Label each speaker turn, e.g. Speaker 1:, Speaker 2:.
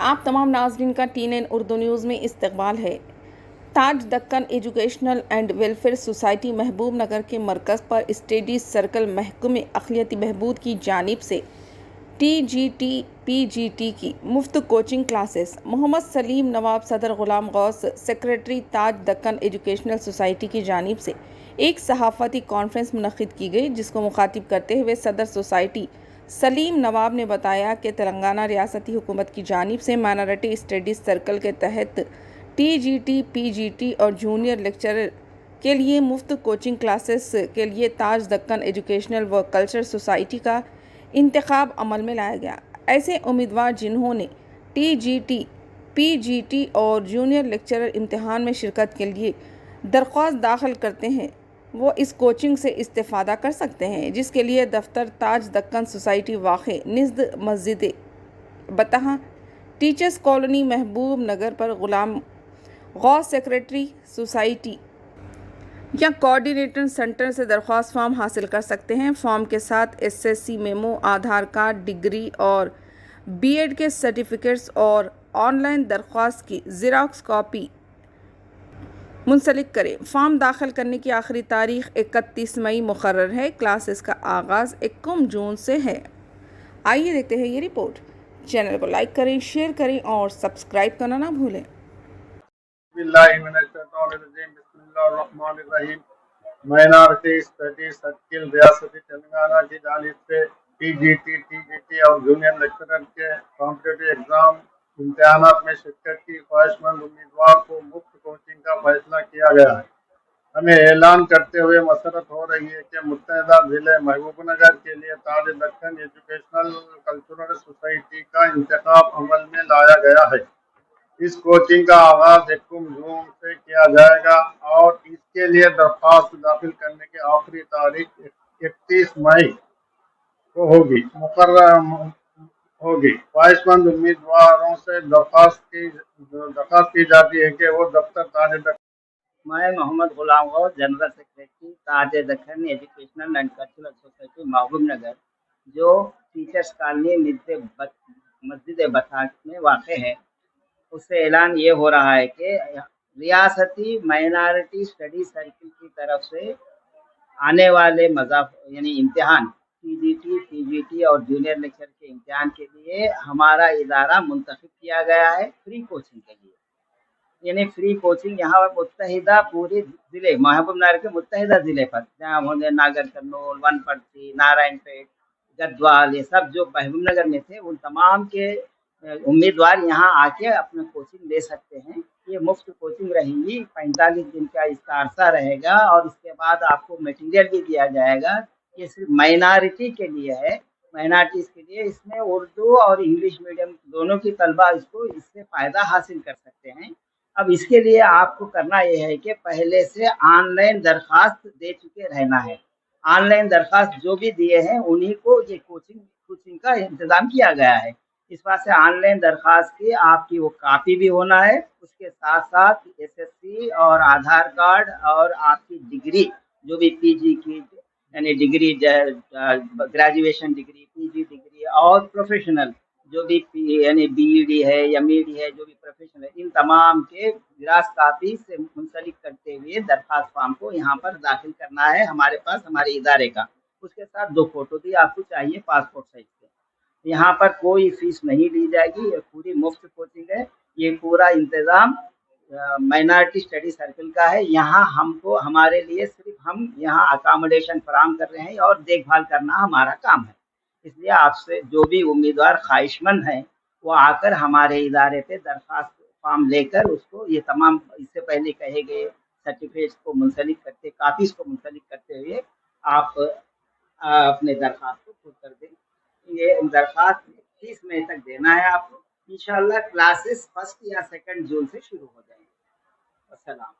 Speaker 1: आप तमाम नाज़रीन का TNN उर्दू न्यूज़ में इस्तकबाल है। Taj Deccan educational and welfare society Mahbub Nagar के मरकज़ पर स्टडी सर्कल महकमे अक़लियती बहबूद की जानिब से TGT PGT की मुफ्त कोचिंग क्लासेस। मोहम्मद सलीम नवाब सदर ग़ुलाम Ghaus secretary Taj Deccan educational society की जानिब से एक सहाफ़ती कॉन्फ्रेंस मुनक़्क़िद की गई, जिसको मुखातिब करते हुए सदर सोसाइटी सलीम नवाब ने बताया कि तेलंगाना रियासती हुकूमत की जानिब से माइनॉरिटी स्टडीज़ सर्कल के तहत TGT PGT और जूनियर लेक्चरर के लिए मुफ्त कोचिंग क्लासेस के लिए ताज दक्कन एजुकेशनल व कल्चर सोसाइटी का इंतखाब अमल में लाया गया। ऐसे उम्मीदवार जिन्होंने TGT PGT और जूनियर लेक्चरर इम्तिहान में शिरकत के लिए दरख्वास्त दाखिल करते हैं, वो इस कोचिंग से इस्तेफ़ादा कर सकते हैं, जिसके लिए दफ्तर ताज दक्कन सोसाइटी वाक़े निज़द मस्जिद बतहा टीचर्स कॉलोनी महबूब नगर पर ग़ुलाम गौस सेक्रेटरी सोसाइटी या कोऑर्डिनेटर सेंटर से दरख्वास्त फॉर्म हासिल कर सकते हैं। फॉर्म के साथ SSC मेमो, आधार कार्ड, डिग्री और BEd के सर्टिफिकेट्स और ऑनलाइन दरख्वास्त की ज़ेरॉक्स कॉपी मुंसलिक करें। फॉर्म दाखिल करने की आखिरी तारीख 31 मई मुकर्रर है। क्लासेस का आगाज़ 21 जून से है। आइए देखते हैं ये रिपोर्ट। चैनल को लाइक करें, शेयर करें और सब्सक्राइब करना ना भूलें।
Speaker 2: माइनॉरिटी स्टडी सर्किल रियासती तेलंगाना की जानिब से TGT TGT और जूनियर लेक्चरर के कॉम्पिटिटिव एग्जाम इम्तहानात में शिरकत की ख्वाहिशमंद उम्मीदवार को मुफ्त कोचिंग का फैसला किया गया है। हमें ऐलान करते हुए मसरत हो रही है कि मुत्तहिदा ज़िले महबूबनगर के लिए ताज दक्कन एजुकेशनल कल्चरल सोसाइटी का इंतखाब अमल में लाया गया है। इस कोचिंग का आगाज 21 जून से किया जाएगा और इसके लिए दरख्वास्त दाखिल करने की आखिरी तारीख 31 मई को होगी। ख्वाहिशमंद उम्मीदवारों से दरख्वास्त की जाती है कि वो दफ्तर ताज दक्कन।
Speaker 3: मैं Mohammed Ghulam Ghaus general secretary Taj Deccan educational and cultural society Mahbub Nagar, जो टीचर्स कॉलोनी मस्जिद बता में वाक़ है, उससे ऐलान ये हो रहा है कि रियासती माइनॉरिटी स्टडी सर्किल की तरफ से आने वाले यानी इम्तिहान TGT PGT और जूनियर लेक्चर के इम्तिहान के लिए हमारा इदारा मुंतखब किया गया है फ्री कोचिंग के लिए। यानी फ्री कोचिंग यहाँ पर मुत्तहिदा पूरे ज़िले महबूबनगर के मुत्तहिदा ज़िले पर, जहाँ होंगे नागर कर्नूल, वनपर्ती, नारायणपेट, गद्वाल, ये सब जो महबूबनगर में थे, उन तमाम के उम्मीदवार यहाँ आके अपना कोचिंग ले सकते हैं। ये मुफ्त कोचिंग रहेगी, 45 दिन का इसका अरसा रहेगा और इसके बाद आपको मटेरियल भी दिया जाएगा। ये सिर्फ माइनॉरिटी के लिए है, माइनॉरिटीज़ के लिए। इसमें उर्दू और इंग्लिश मीडियम दोनों की तलबा इससे फ़ायदा हासिल कर सकते हैं। अब इसके लिए आपको करना यह है कि पहले से ऑनलाइन दरख्वास्त दे चुके रहना है। ऑनलाइन दरख्वास्त जो भी दिए हैं उन्हीं को ये कोचिंग का इंतज़ाम किया गया है। इस बात से ऑनलाइन दरख्वास्त की आपकी वो कापी भी होना है, उसके साथ साथ SSC और आधार कार्ड और आपकी डिग्री जो भी PG की यानी degree, graduation degree, PG degree और प्रोफेशनल जो भी यानी BEd है या MEd है, जो भी प्रोफेशनल है, इन तमाम के ज़ेरॉक्स कापी से मुंसलिक करते हुए दरख्वास्त फॉर्म को यहाँ पर दाखिल करना है हमारे पास, हमारे इदारे का। उसके साथ 2 फोटो भी आपको चाहिए पासपोर्ट साइज के। यहाँ पर कोई फीस नहीं ली जाएगी, ये पूरी मुफ्त कोचिंग है। ये पूरा इंतज़ाम माइनॉरिटी स्टडी सर्कल का है। यहाँ हमको हमारे लिए सिर्फ हम यहाँ अकामोडेशन फराहम कर रहे हैं और देखभाल करना हमारा काम है। इसलिए आपसे जो भी उम्मीदवार ख्वाहिशमंद हैं वो आकर हमारे इदारे पे दरख्वास्त फॉर्म लेकर उसको ये तमाम इससे पहले कहे गए सर्टिफिकेट्स को मुंसलिक करते, कापीज़ को मुंसलिक करते हुए आप अपने दरख्वास्त को पुर कर दें। ये दरख्वास्त 30 मई तक देना है आपको। इंशाअल्लाह क्लासेस 1 या 2 जून से शुरू हो जाएंगे। अस्सलाम।